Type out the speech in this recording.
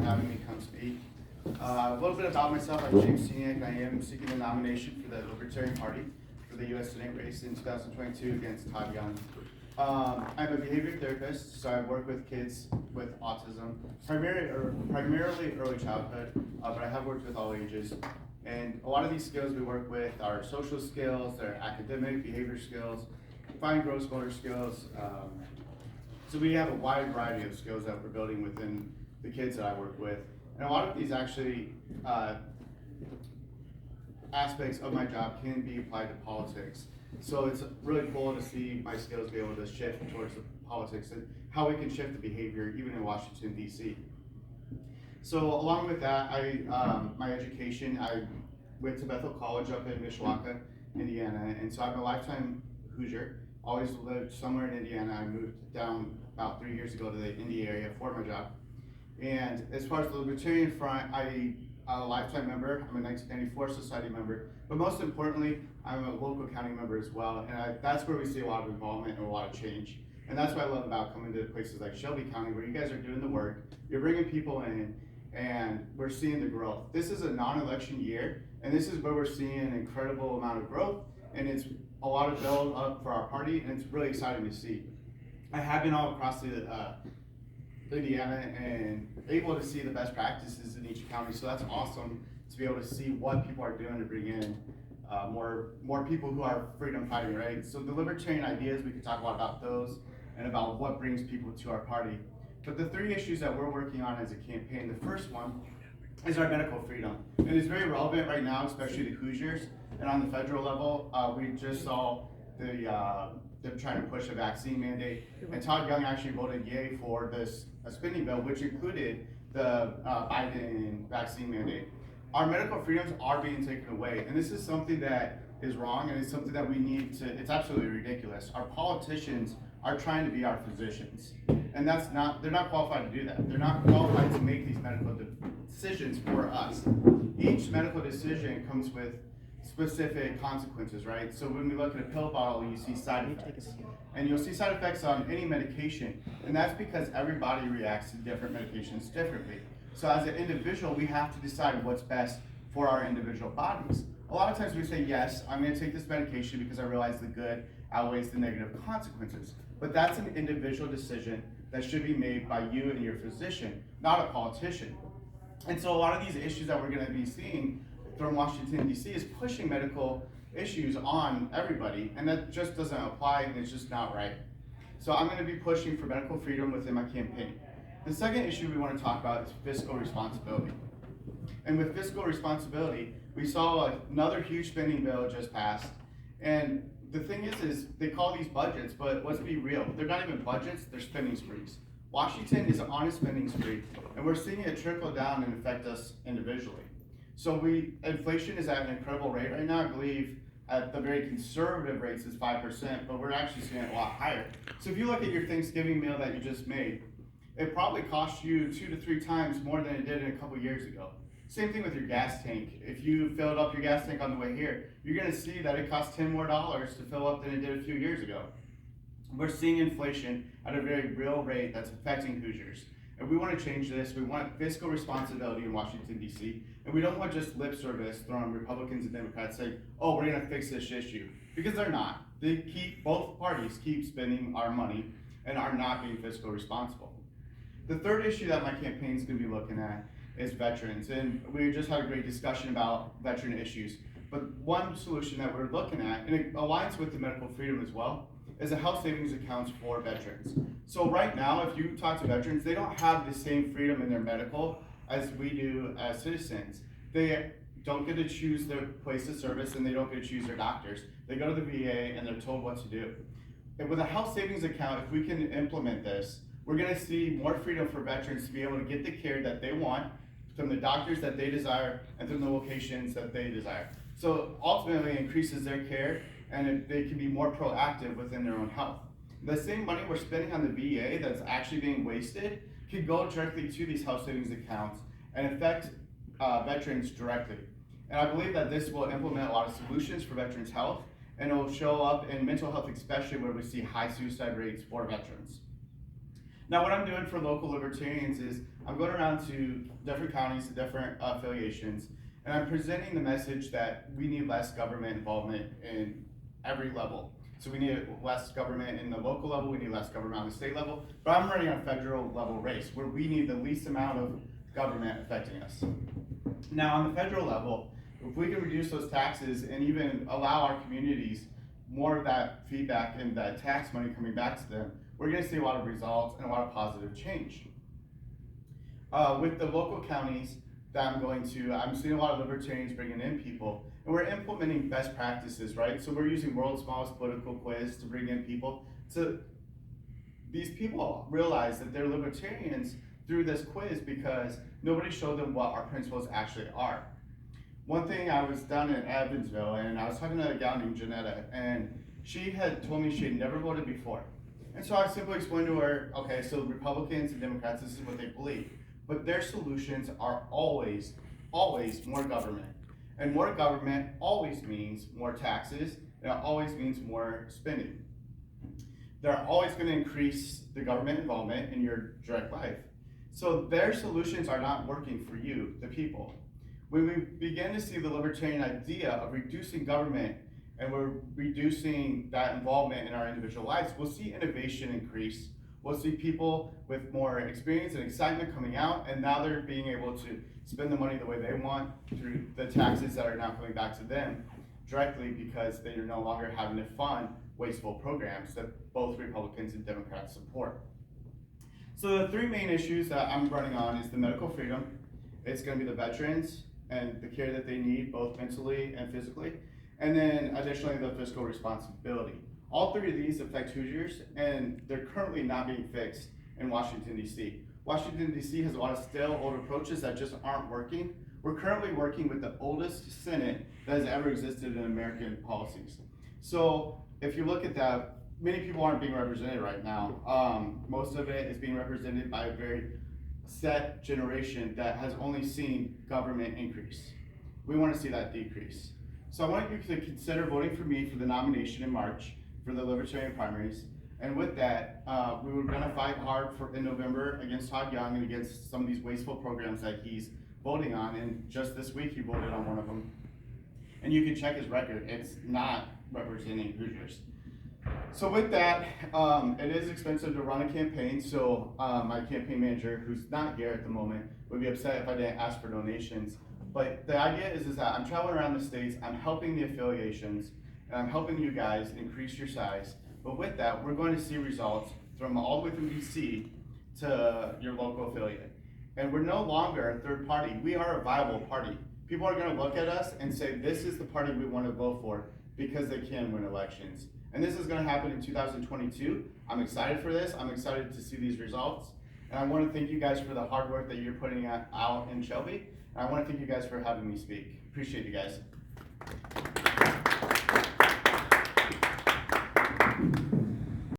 having me come speak. A little bit about myself. I'm James Seniak, and I am seeking the nomination for the Libertarian Party for the U.S. Senate race in 2022 against Todd Young. I'm a behavior therapist, so I work with kids with autism, primarily early childhood, but I have worked with all ages. And a lot of these skills we work with are social skills, they're academic, behavior skills, fine gross motor skills. So we have a wide variety of skills that we're building within the kids that I work with. And a lot of these actually aspects of my job can be applied to politics. So it's really cool to see my skills be able to shift towards the politics and how we can shift the behavior even in Washington, D.C. So along with that, my education, I went to Bethel College up in Mishawaka, Indiana, and so I'm a lifetime Hoosier. Always lived somewhere in Indiana. I moved down about 3 years ago to the Indy area for my job. And as far as the Libertarian Front, I'm a lifetime member. I'm a 1994 Society member, but most importantly, I'm a local county member as well. And that's where we see a lot of involvement and a lot of change. And that's what I love about coming to places like Shelby County, where you guys are doing the work, you're bringing people in, and we're seeing the growth. This is a non-election year, and this is where we're seeing an incredible amount of growth, and it's a lot of build up for our party, and it's really exciting to see. I have been all across the Indiana and able to see the best practices in each county, so that's awesome to be able to see what people are doing to bring in more people who are freedom fighting, right? So the libertarian ideas, we could talk a lot about those and about what brings people to our party. But the three issues that we're working on as a campaign, the first one is our medical freedom. It is very relevant right now, especially to Hoosiers. And on the federal level, we just saw them trying to push a vaccine mandate. And Todd Young actually voted yay for this spending bill, which included the Biden vaccine mandate. Our medical freedoms are being taken away. And this is something that is wrong, and it's something that we need to, it's absolutely ridiculous. Our politicians are trying to be our physicians. And they're not qualified to do that. They're not qualified to make these medical decisions for us. Each medical decision comes with specific consequences, right? So when we look at a pill bottle, you see side effects. And you'll see side effects on any medication. And that's because everybody reacts to different medications differently. So as an individual, we have to decide what's best for our individual bodies. A lot of times we say, yes, I'm gonna take this medication because I realize the good outweighs the negative consequences. But that's an individual decision that should be made by you and your physician, not a politician. And so a lot of these issues that we're gonna be seeing from Washington, D.C. is pushing medical issues on everybody, and that just doesn't apply, and it's just not right. So I'm gonna be pushing for medical freedom within my campaign. The second issue we wanna talk about is fiscal responsibility. And with fiscal responsibility, we saw another huge spending bill just passed, and the thing is they call these budgets, but let's be real, they're not even budgets, they're spending sprees. Washington is on a spending spree, and we're seeing it trickle down and affect us individually. So inflation is at an incredible rate right now. I believe at the very conservative rates is 5%, but we're actually seeing it a lot higher. So if you look at your Thanksgiving meal that you just made, it probably cost you 2 to 3 times more than it did a couple years ago. Same thing with your gas tank. If you filled up your gas tank on the way here, you're gonna see that it costs $10 more to fill up than it did a few years ago. We're seeing inflation at a very real rate that's affecting Hoosiers. And we want to change this. We want fiscal responsibility in Washington, D.C. And we don't want just lip service thrown Republicans and Democrats saying, oh, we're going to fix this issue. Because they're not. Both parties keep spending our money and are not being fiscally responsible. The third issue that my campaign is going to be looking at is veterans. And we just had a great discussion about veteran issues. But one solution that we're looking at, and it aligns with the medical freedom as well, is a health savings accounts for veterans. So right now, if you talk to veterans, they don't have the same freedom in their medical as we do as citizens. They don't get to choose their place of service, and they don't get to choose their doctors. They go to the VA and they're told what to do. And with a health savings account, if we can implement this, we're gonna see more freedom for veterans to be able to get the care that they want from the doctors that they desire and from the locations that they desire. So ultimately it increases their care, and they can be more proactive within their own health. The same money we're spending on the VA that's actually being wasted can go directly to these health savings accounts and affect veterans directly. And I believe that this will implement a lot of solutions for veterans' health, and it will show up in mental health, especially where we see high suicide rates for veterans. Now, what I'm doing for local libertarians is I'm going around to different counties, to different affiliations, and I'm presenting the message that we need less government involvement in every level. So we need less government in the local level, we need less government on the state level, but I'm running on a federal level race where we need the least amount of government affecting us. Now, on the federal level, if we can reduce those taxes and even allow our communities more of that feedback and that tax money coming back to them, we're going to see a lot of results and a lot of positive change. With the local counties that I'm seeing a lot of libertarians bringing in people, and we're implementing best practices, right? So we're using world's smallest political quiz to bring in people. So these people realize that they're libertarians through this quiz because nobody showed them what our principles actually are. One thing, I was down in Evansville and I was talking to a gal named Janetta, and she had told me she had never voted before. And so I simply explained to her, okay, so Republicans and Democrats, this is what they believe. But their solutions are always more government. And more government always means more taxes, and it always means more spending. They're always going to increase the government involvement in your direct life. So their solutions are not working for you, the people. When we begin to see the libertarian idea of reducing government and we're reducing that involvement in our individual lives, we'll see innovation increase. We'll see people with more experience and excitement coming out, and now they're being able to spend the money the way they want through the taxes that are now coming back to them directly because they are no longer having to fund wasteful programs that both Republicans and Democrats support. So the three main issues that I'm running on is the medical freedom. It's going to be the veterans and the care that they need, both mentally and physically, and then additionally the fiscal responsibility. All three of these affect Hoosiers, and they're currently not being fixed in Washington, D.C. Washington, D.C. has a lot of stale, old approaches that just aren't working. We're currently working with the oldest Senate that has ever existed in American policies. So if you look at that, many people aren't being represented right now. Most of it is being represented by a very set generation that has only seen government increase. We want to see that decrease. So I want you to consider voting for me for the nomination in March for the Libertarian primaries. And with that, we were going to fight hard in November against Todd Young and against some of these wasteful programs that he's voting on. And just this week, he voted on one of them. And you can check his record. It's not representing Hoosiers. So with that, it is expensive to run a campaign. So my campaign manager, who's not here at the moment, would be upset if I didn't ask for donations. But the idea is that I'm traveling around the states, I'm helping the affiliations, and I'm helping you guys increase your size. But with that, we're going to see results from all the way from DC to your local affiliate. And we're no longer a third party. We are a viable party. People are going to look at us and say, this is the party we want to vote for because they can win elections. And this is going to happen in 2022. I'm excited for this. I'm excited to see these results. And I want to thank you guys for the hard work that you're putting out in Shelby. And I want to thank you guys for having me speak. Appreciate you guys.